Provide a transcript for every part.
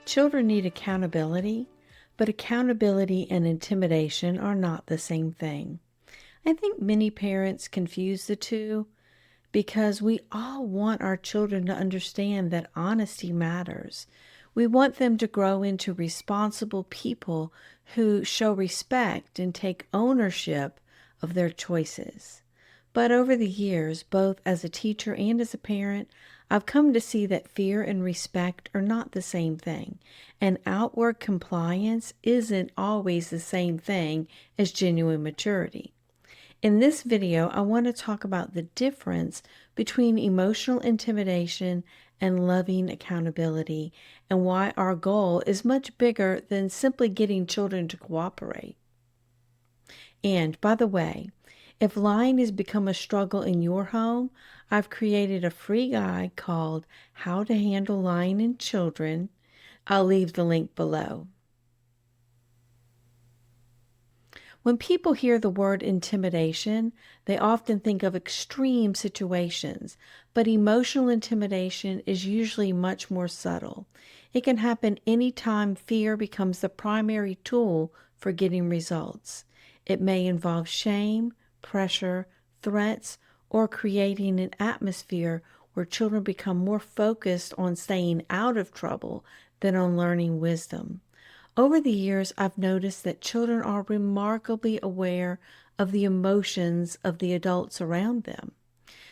Children need accountability, but accountability and intimidation are not the same thing. I think many parents confuse the two because we all want our children to understand that honesty matters. We want them to grow into responsible people who show respect and take ownership of their choices. But over the years, both as a teacher and as a parent, I've come to see that fear and respect are not the same thing, and outward compliance isn't always the same thing as genuine maturity. In this video, I want to talk about the difference between emotional intimidation and loving accountability, and why our goal is much bigger than simply getting children to cooperate. And by the way, if lying has become a struggle in your home, I've created a free guide called How to Handle Lying in Children. I'll leave the link below. When people hear the word intimidation, they often think of extreme situations, but emotional intimidation is usually much more subtle. It can happen anytime fear becomes the primary tool for getting results. It may involve shame, pressure, threats, or creating an atmosphere where children become more focused on staying out of trouble than on learning wisdom. Over the years, I've noticed that children are remarkably aware of the emotions of the adults around them.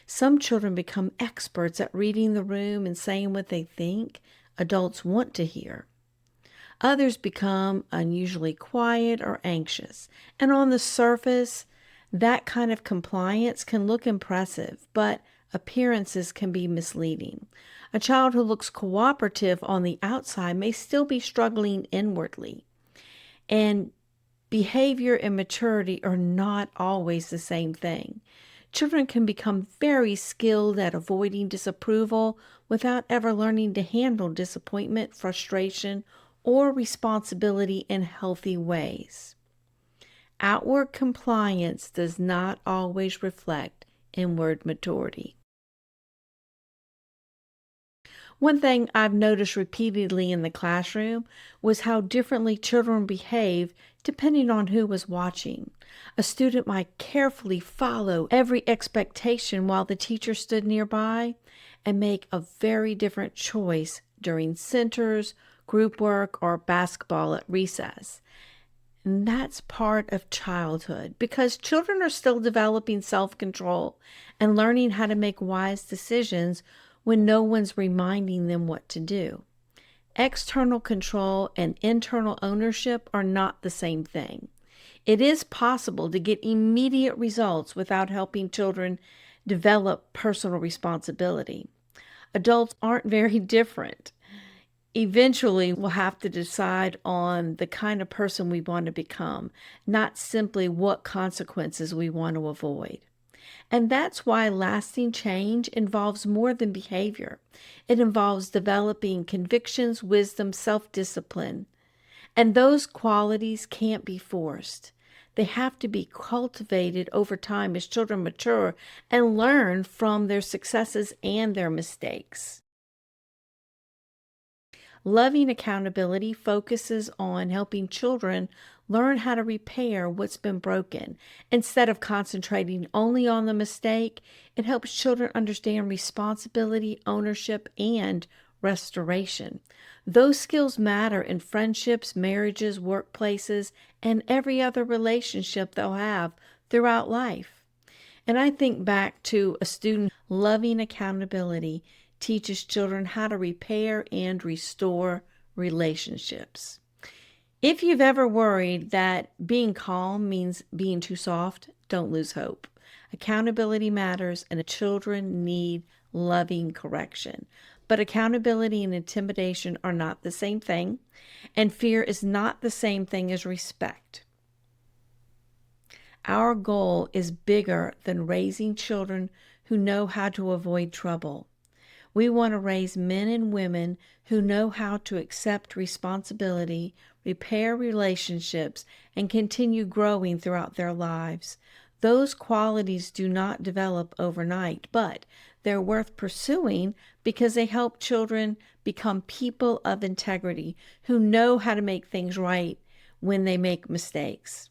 Some children become experts at reading the room and saying what they think adults want to hear. Others become unusually quiet or anxious, and on the surface, that kind of compliance can look impressive, but appearances can be misleading. A child who looks cooperative on the outside may still be struggling inwardly. And behavior and maturity are not always the same thing. Children can become very skilled at avoiding disapproval without ever learning to handle disappointment, frustration, or responsibility in healthy ways. Outward compliance does not always reflect inward maturity. One thing I've noticed repeatedly in the classroom was how differently children behave depending on who was watching. A student might carefully follow every expectation while the teacher stood nearby and make a very different choice during centers, group work, or basketball at recess. And that's part of childhood because children are still developing self-control and learning how to make wise decisions when no one's reminding them what to do. External control and internal ownership are not the same thing. It is possible to get immediate results without helping children develop personal responsibility. Adults aren't very different. Eventually, we'll have to decide on the kind of person we want to become, not simply what consequences we want to avoid. And that's why lasting change involves more than behavior. It involves developing convictions, wisdom, self-discipline. And those qualities can't be forced. They have to be cultivated over time as children mature and learn from their successes and their mistakes. Loving accountability focuses on helping children learn how to repair what's been broken. Instead of concentrating only on the mistake, it helps children understand responsibility, ownership, and restoration. Those skills matter in friendships, marriages, workplaces, and every other relationship they'll have throughout life. And I think back to a student loving accountability teaches children how to repair and restore relationships. If you've ever worried that being calm means being too soft, don't lose hope. Accountability matters, and children need loving correction. But accountability and intimidation are not the same thing, and fear is not the same thing as respect. Our goal is bigger than raising children who know how to avoid trouble. We want to raise men and women who know how to accept responsibility, repair relationships, and continue growing throughout their lives. Those qualities do not develop overnight, but They're worth pursuing because they help children become people of integrity who know how to make things right when they make mistakes.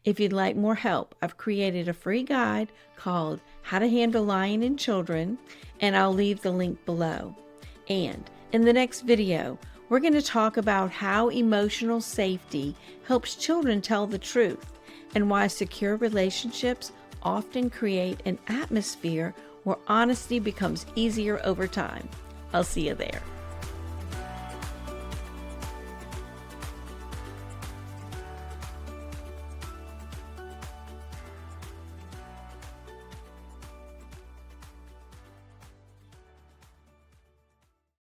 If you'd like more help, I've created a free guide called How to Handle Lying in Children, and I'll leave the link below. And in the next video, we're going to talk about how emotional safety helps children tell the truth and why secure relationships often create an atmosphere where honesty becomes easier over time. I'll see you there.